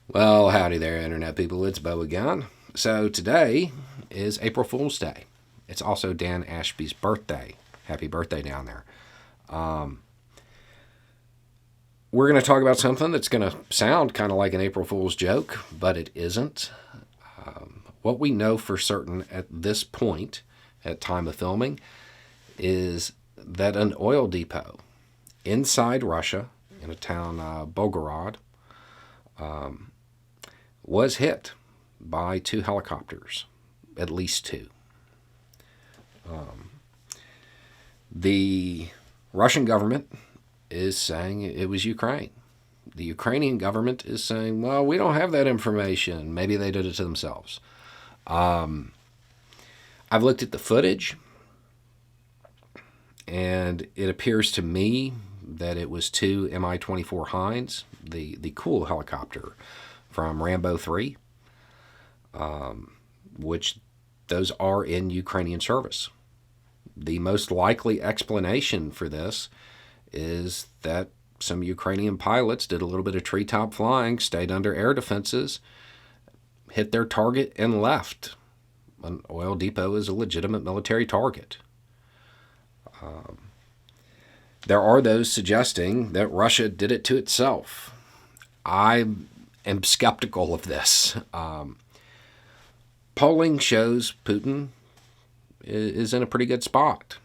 Well, howdy there, Internet people. It's Bo again. So, today is April Fool's Day. It's also Dan Ashby's birthday. Happy birthday down there. We're going to talk about something that's going to sound kind of like an April Fool's joke, but it isn't. What we know for certain at this point, at time of filming, is that an oil depot inside Russia, in a town, Belgorod, was hit by two helicopters, at least two. The Russian government is saying it was Ukraine. The Ukrainian government is saying, well, we don't have that information. Maybe they did it to themselves. I've looked at the footage, and it appears to me that it was two Mi-24 Hinds, the cool helicopter from Rambo 3, which those are in Ukrainian service. The most likely explanation for this is that some Ukrainian pilots did a little bit of treetop flying, stayed under air defenses, hit their target, and left. An oil depot is a legitimate military target. There are those suggesting that Russia did it to itself. I am skeptical of this. Polling shows Putin is in a pretty good spot.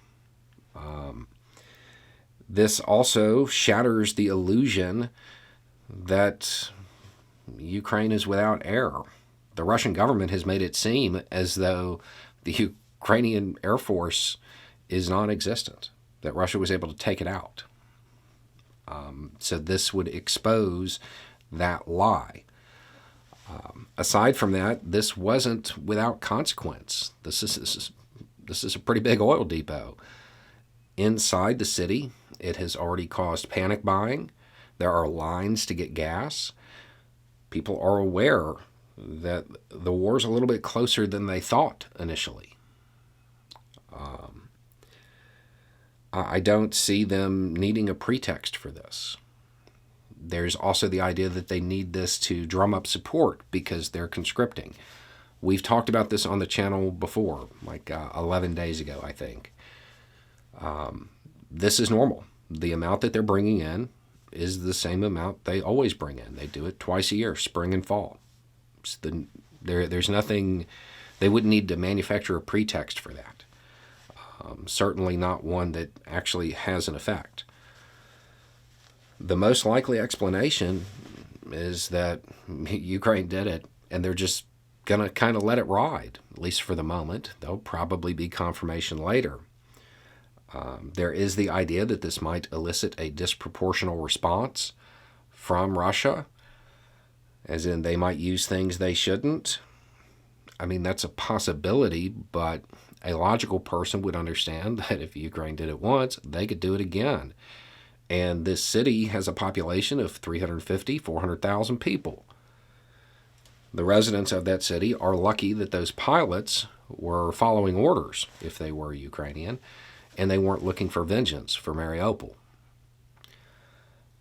This also shatters the illusion that Ukraine is without air. The Russian government has made it seem as though the Ukrainian Air Force is non-existent, that Russia was able to take it out. So this would expose that lie. Aside from that, this wasn't without consequence. This is a pretty big oil depot. Inside the city, it has already caused panic buying. There are lines to get gas. People are aware that the war's a little bit closer than they thought initially. I don't see them needing a pretext for this. There's also the idea that they need this to drum up support because they're conscripting. We've talked about this on the channel before, like 11 days ago, I think. This is normal. The amount that they're bringing in is the same amount they always bring in. They do it twice a year, spring and fall. There's nothing, they wouldn't need to manufacture a pretext for that. Certainly not one that actually has an effect. The most likely explanation is that Ukraine did it, and they're just going to kind of let it ride, at least for the moment. There'll probably be confirmation later. There is the idea that this might elicit a disproportional response from Russia, as in they might use things they shouldn't. I mean, that's a possibility, but a logical person would understand that if Ukraine did it once, they could do it again. And this city has a population of 350, 400,000 people. The residents of that city are lucky that those pilots were following orders, if they were Ukrainian, and they weren't looking for vengeance for Mariupol.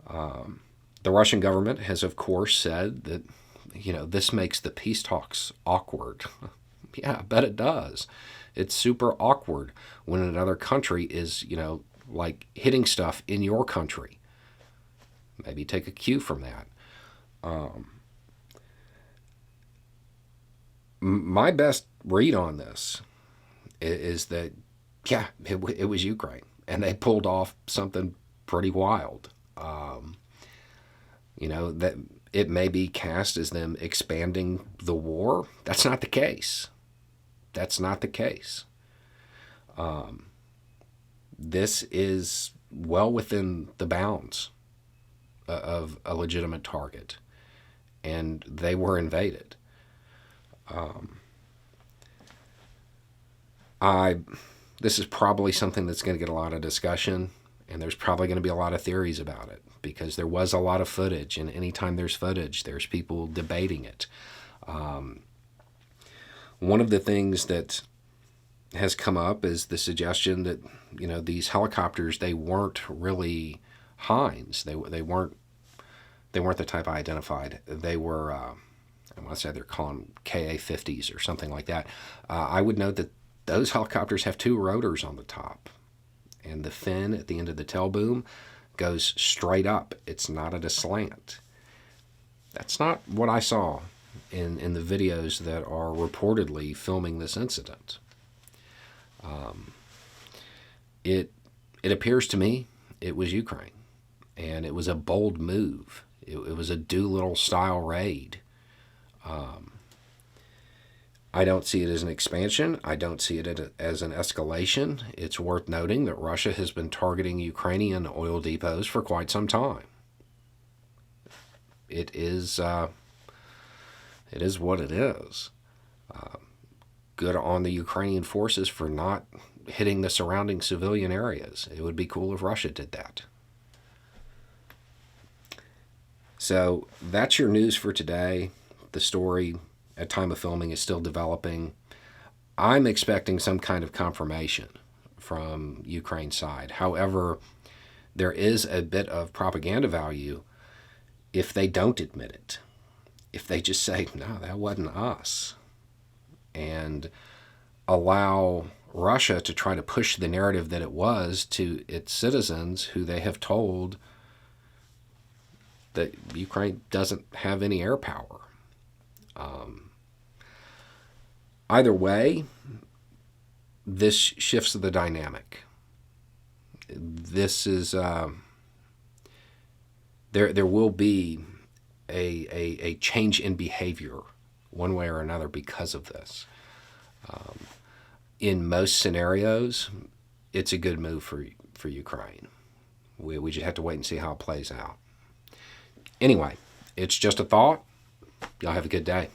The Russian government has, of course, said that, this makes the peace talks awkward. Yeah, I bet it does. It's super awkward when another country is, like hitting stuff in your country. Maybe take a cue from that. My best read on this is that, yeah, it was Ukraine, and they pulled off something pretty wild. That it may be cast as them expanding the war. That's not the case. That's not the case. This is well within the bounds of a legitimate target, and they were invaded. This is probably something that's going to get a lot of discussion, and there's probably going to be a lot of theories about it because there was a lot of footage, and anytime there's footage, there's people debating it. One of the things that has come up is the suggestion that these helicopters, they weren't really Hinds. They They weren't the type I identified. They were, I want to say they're calling KA-50s or something like that. I would note that those helicopters have two rotors on the top, and the fin at the end of the tail boom goes straight up. It's not at a slant. That's not what I saw in the videos that are reportedly filming this incident. It appears to me it was Ukraine, and it was a bold move. It was a Doolittle style raid. I don't see it as an expansion. I don't see it as an escalation. It's worth noting that Russia has been targeting Ukrainian oil depots for quite some time. It is what it is. Good on the Ukrainian forces for not hitting the surrounding civilian areas. It would be cool if Russia did that. So that's your news for today. The story at time of filming is still developing. I'm expecting some kind of confirmation from Ukraine's side. However, there is a bit of propaganda value if they don't admit it. If they just say, no, that wasn't us, and allow Russia to try to push the narrative that it was to its citizens, who they have told that Ukraine doesn't have any air power. Either way, this shifts the dynamic. This is there will be a change in behavior one way or another because of this. In most scenarios, it's a good move for Ukraine. We just have to wait and see how it plays out. Anyway, it's just a thought. Y'all have a good day.